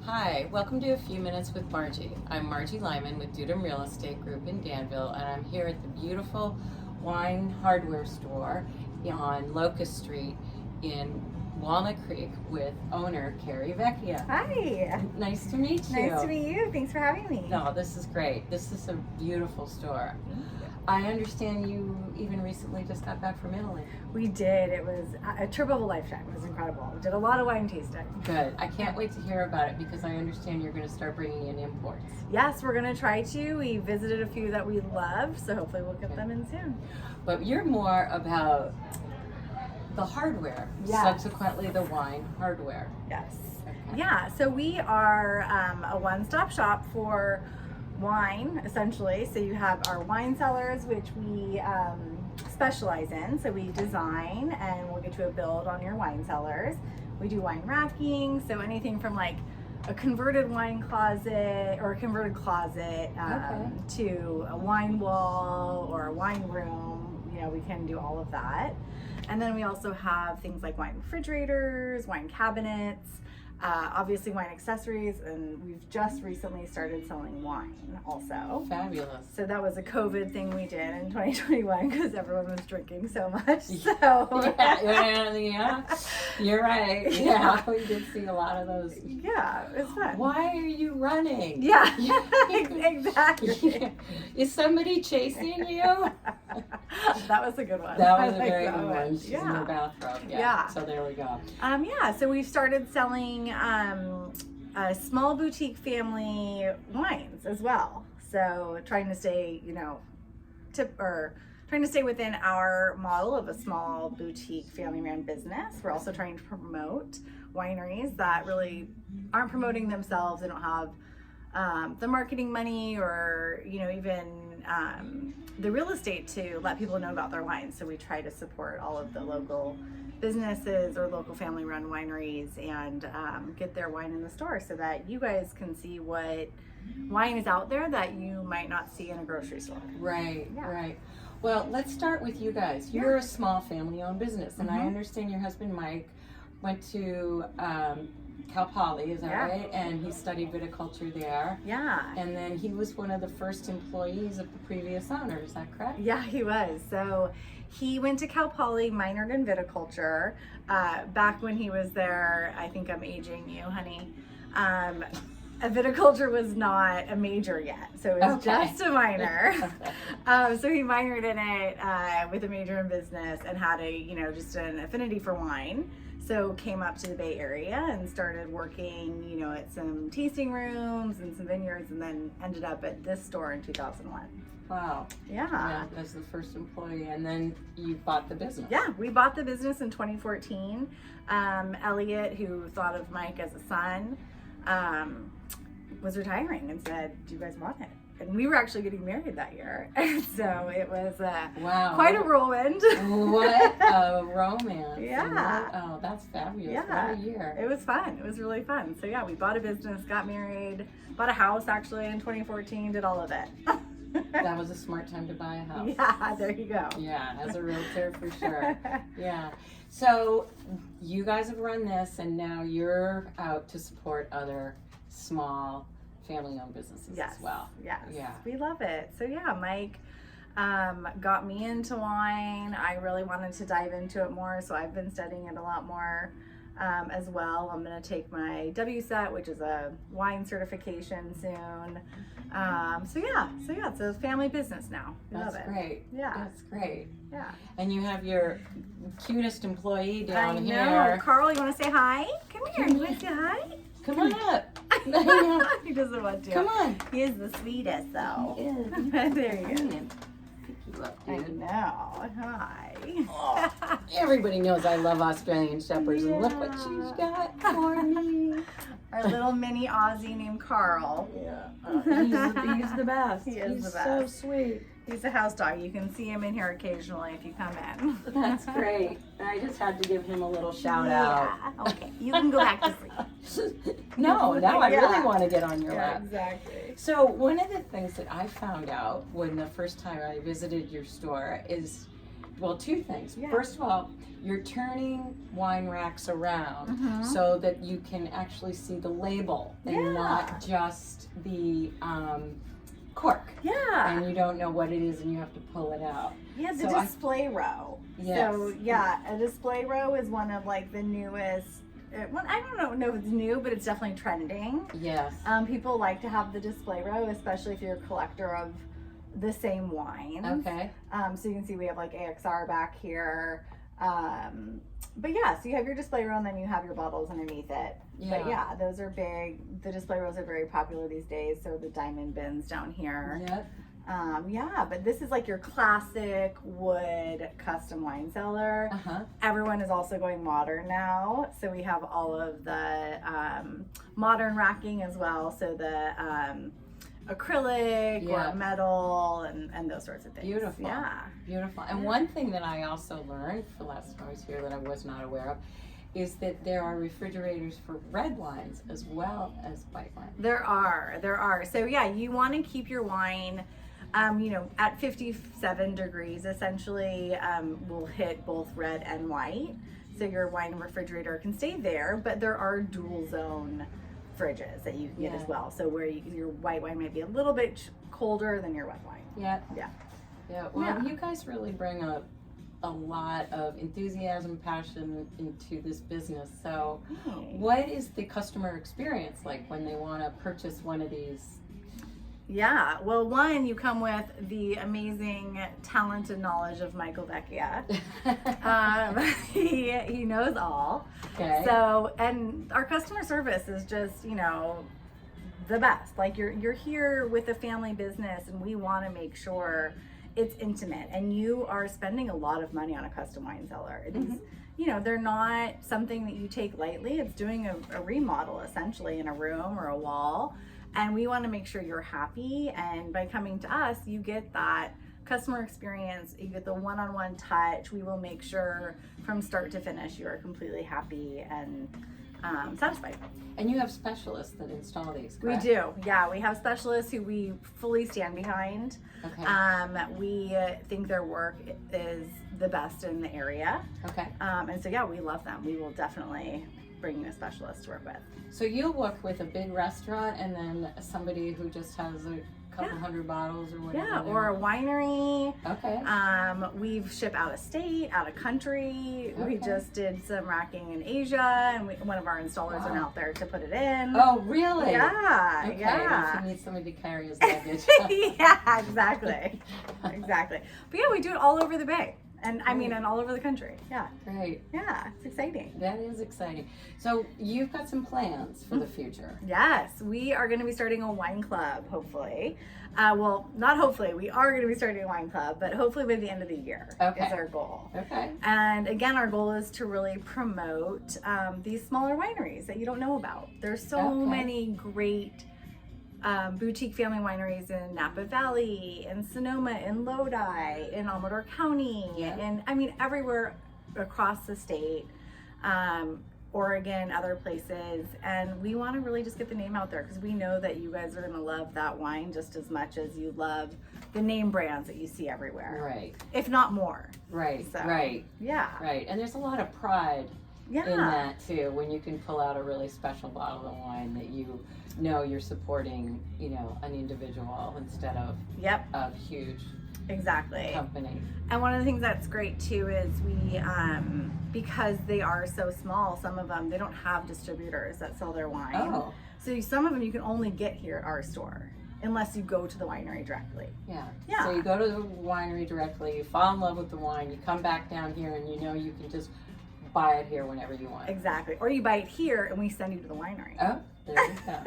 Hi, welcome to A Few Minutes with Margy. I'm Margy Lyman with Dudum Real Estate Group in Danville, and I'm here at the beautiful wine hardware store on Locust Street in Walnut Creek with owner Cari Vecchia. Hi. Nice to meet you. Nice to meet you. Thanks for having me. No, this is great. This is a beautiful store. I understand you even recently just got back from Italy. We did. It was a trip of a lifetime. It was incredible. We did a lot of wine tasting. Good. I can't wait to hear about it because I understand you're going to start bringing in imports. Yes, we're going to try to. We visited a few that we love, so hopefully we'll get them in soon. But you're more about the hardware, subsequently the wine hardware. Yes. Okay. Yeah, so we are a one-stop shop for wine, essentially. So you have our wine cellars, which we specialize in. So we design and we'll get you a build on your wine cellars. We do wine racking, so anything from like a converted wine closet or a converted closet to a wine wall or a wine room. You know, we can do all of that. And then we also have things like wine refrigerators, wine cabinets, obviously wine accessories, and we've just recently started selling wine also. Fabulous. So that was a COVID thing we did in 2021 because everyone was drinking so much. So yeah, you're right. Yeah, we did see a lot of those. Yeah, it was fun. Why are you running? Yeah, exactly. Yeah. Is somebody chasing you? That was a good one. That was I a like very that good one. She's in her bathrobe. Yeah. So there we go. So we've started selling small boutique family wines as well. So trying to stay, trying to stay within our model of a small boutique family ran business. We're also trying to promote wineries that really aren't promoting themselves. They don't have the marketing money or, even the real estate to let people know about their wines. So we try to support all of the local businesses or local family run wineries and get their wine in the store so that you guys can see what wine is out there that you might not see in a grocery store. Right, right. Well, let's start with you guys. You're a small family owned business, and I understand your husband Mike went to Cal Poly, is that right? And he studied viticulture there. Yeah. And then he was one of the first employees of the previous owner, is that correct? Yeah, he was. So he went to Cal Poly, minored in viticulture. Back when he was there, I think I'm aging you, honey. Viticulture was not a major yet, so it was just a minor. So he minored in it with a major in business and had just an affinity for wine. So came up to the Bay Area and started working, at some tasting rooms and some vineyards, and then ended up at this store in 2001. Wow. Yeah. As the first employee, and then you bought the business. Yeah, we bought the business in 2014. Elliot, who thought of Mike as a son, was retiring and said, "Do you guys want it?" And we were actually getting married that year. And so it was quite a whirlwind. What a romance. Yeah. Oh, that's fabulous. Yeah. What a year. It was fun. It was really fun. So yeah, we bought a business, got married, bought a house actually in 2014, did all of it. That was a smart time to buy a house. Yeah, there you go. Yeah, as a realtor for sure. Yeah. So you guys have run this, and now you're out to support other small family-owned businesses as well. Yes. Yeah. We love it. So yeah, Mike got me into wine. I really wanted to dive into it more, so I've been studying it a lot more as well. I'm going to take my WSET, which is a wine certification soon. So yeah, it's a family business now. That's great. Yeah. That's great. Yeah. And you have your cutest employee down here. I know. Carl, you want to say hi? Come here. You want to say hi? Come on up. He doesn't want to. Come on. He is the sweetest, though. He is. There you go. Pick you up, I dude. know. Hi. Oh, everybody knows I love Australian Shepherds, and look what she's got for me. Our little mini Aussie named Carl. Yeah. He's the best. He is He's the best. so sweet. He's a house dog. You can see him in here occasionally if you come in. That's great. I just had to give him a little shout out. Okay, you can go back to sleep. No, now I really want to get on your lap. Exactly. So one of the things that I found out when the first time I visited your store is well, two things. Yeah. First of all, you're turning wine racks around so that you can actually see the label and not just the cork. Yeah. And you don't know what it is and you have to pull it out. Yeah, the display row. Yes. So yeah, a display row is one of like the newest. Well, I don't know if it's new, but it's definitely trending. Yes. People like to have the display row, especially if you're a collector of the same wines. Okay. So you can see we have like AXR back here. But yeah, so you have your display row and then you have your bottles underneath it. Yeah. But yeah, those are big. The display rows are very popular these days. So the diamond bins down here. Yep. Yeah, but this is like your classic wood custom wine cellar. Everyone is also going modern now. So we have all of the modern racking as well. So the acrylic or metal and those sorts of things. Beautiful. Yeah. Beautiful. And one thing that I also learned the last time I was here that I was not aware of is that there are refrigerators for red wines as well as white wine. There are. So yeah, you want to keep your wine at 57 degrees essentially. Will hit both red and white. So your wine refrigerator can stay there, but there are dual zone fridges that you can get as well. So where your white wine might be a little bit colder than your red wine. Yeah. Yeah. Yeah. Well, you guys really bring a lot of enthusiasm, passion into this business. So what is the customer experience like when they want to purchase one of these? Yeah, well, one, you come with the amazing talent and knowledge of Michael Vecchia. He knows all. Okay. So, and our customer service is just, the best. Like you're here with a family business and we want to make sure it's intimate, and you are spending a lot of money on a custom wine cellar. It is, they're not something that you take lightly. It's doing a remodel essentially in a room or a wall. And we want to make sure you're happy. And by coming to us, you get that customer experience. You get the one-on-one touch. We will make sure from start to finish you are completely happy and satisfied. And you have specialists that install these, correct? We do. Yeah, we have specialists who we fully stand behind. Okay. We think their work is the best in the area. Okay. And so, yeah, we love them. We will definitely bring you a specialist to work with. So you'll work with a big restaurant and then somebody who just has a couple hundred bottles or whatever. Yeah, or a winery. Okay. We've shipped out of state, out of country. Okay. We just did some racking in Asia, and one of our installers are out there to put it in. Oh, really? Yeah. Okay. Yeah. If he needs somebody to carry his luggage. Yeah, exactly. Exactly. But yeah, we do it all over the Bay. And and all over the country. Yeah. Great. Yeah, it's exciting. That is exciting. So you've got some plans for the future. Yes, we are going to be starting a wine club, hopefully. Well, not hopefully. We are going to be starting a wine club, but hopefully by the end of the year is our goal. Okay. And again, our goal is to really promote these smaller wineries that you don't know about. There's so many great boutique family wineries in Napa Valley, in Sonoma, in Lodi, in Amador County, and everywhere across the state, Oregon, other places. And we want to really just get the name out there because we know that you guys are going to love that wine just as much as you love the name brands that you see everywhere. Right. If not more. Right. So, right. Yeah. Right. And there's a lot of pride in that too, when you can pull out a really special bottle of wine that you know you're supporting, an individual instead of a huge company. And one of the things that's great too is we, because they are so small, some of them, they don't have distributors that sell their wine. Oh. So some of them you can only get here at our store unless you go to the winery directly. Yeah. Yeah. So you go to the winery directly, you fall in love with the wine, you come back down here and you can just buy it here whenever you want. Exactly. Or you buy it here and we send you to the winery. Oh, there you go.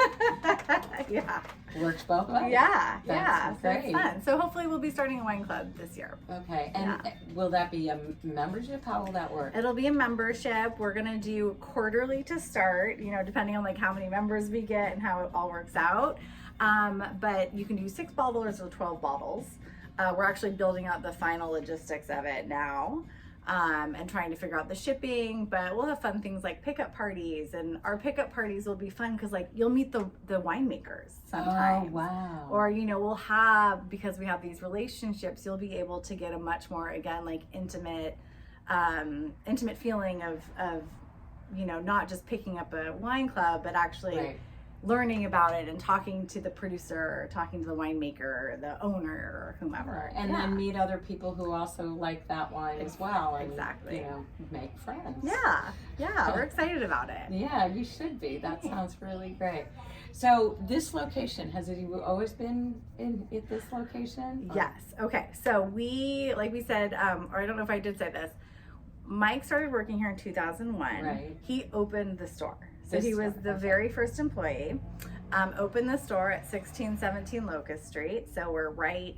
Yeah. Works both ways. Yeah. That's great. So it's fun. So hopefully we'll be starting a wine club this year. Okay. And will that be a membership? How will that work? It'll be a membership. We're going to do quarterly to start, depending on how many members we get and how it all works out. But you can do 6 bottles or 12 bottles. We're actually building out the final logistics of it now. and trying to figure out the shipping. But we'll have fun things like pickup parties, and our pickup parties will be fun because like you'll meet the winemakers sometimes. Oh, wow. Or, you know, we'll have, because we have these relationships, you'll be able to get a much more, again, like intimate feeling of, you know, not just picking up a wine club, but actually Right. learning about it and talking to the producer, talking to the winemaker, the owner, or whomever. And then meet other people who also like that wine as well. And, Exactly. you know, make friends. Yeah, we're excited about it. Yeah, you should be. That sounds really great. So this location, has it always been at this location? Yes. Okay. So we, like we said, or I don't know if I did say this, Mike started working here in 2001. Right. He opened the store. So This he was store, the okay. very first employee. Opened the store at 1617 Locust Street. So we're right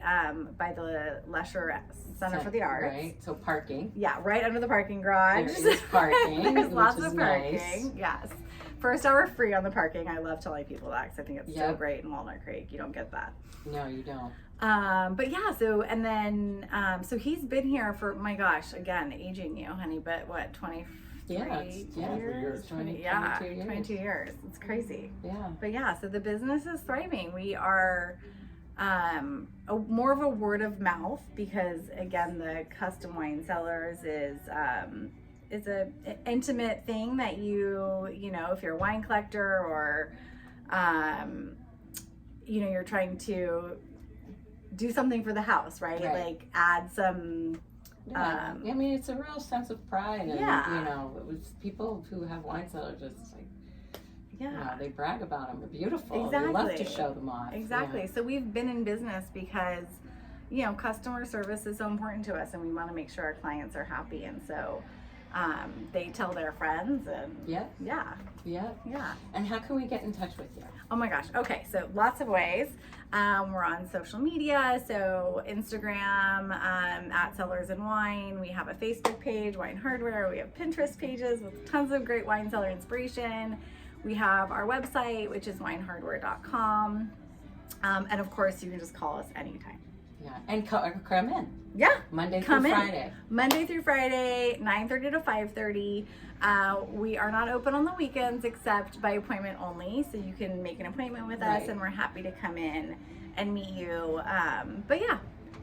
by the Lesher Center for the Arts. Right, so parking. Yeah, right under the parking garage. There is parking, There's which lots is of parking. nice. Yes. First hour free on the parking. I love telling people that because I think it's so Yep. great in Walnut Creek. You don't get that. No, you don't. But yeah, so, and then, so he's been here for, my gosh, again, aging you, honey, but what, 23 years? 22 years. 22 years. It's crazy. Yeah. But yeah, so the business is thriving. We are, more of a word of mouth because again, the custom wine cellars is a intimate thing that you know, if you're a wine collector or, you know, you're trying to do something for the house, right? Right. Like add some, Yeah. I mean, it's a real sense of pride, and Yeah. you know, it was people who have wine cellars just like, yeah. you know, they brag about them. They're beautiful. Exactly. They love to show them off. Exactly. So we've been in business because, you know, customer service is so important to us, and we want to make sure our clients are happy. And so they tell their friends, and Yeah. yeah. Yeah. Yeah. And how can we get in touch with you? Oh my gosh. Okay. So lots of ways. We're on social media. So Instagram, at Cellars and Wine. We have a Facebook page, Wine Hardware. We have Pinterest pages with tons of great wine cellar inspiration. We have our website, which is winehardware.com. And of course, you can just call us anytime. Yeah. And come in. Yeah. Monday Come through in. Friday. Monday through Friday, 9:30 to 5:30. We are not open on the weekends except by appointment only. So you can make an appointment with us, Right. and we're happy to come in and meet you. But yeah,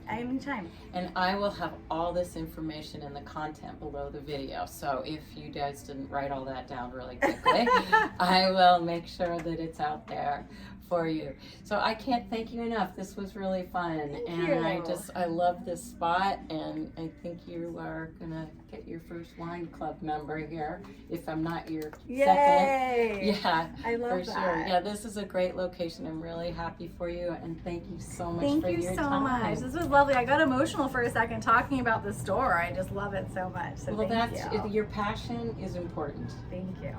anytime. And I will have all this information in the content below the video. So if you guys didn't write all that down really quickly, I will make sure that it's out there for you. So I can't thank you enough. This was really fun. Thank And you. I love this spot, and I think you are gonna get your first wine club member here, if I'm not your second. Yay! Yeah, I love for that. sure. Yeah, this is a great location. I'm really happy for you, and thank you so much Thank for you your so time. much. This was lovely. I got emotional for a second talking about the store. I just love it so much. So Well, thank that's you. your passion is important. Thank you.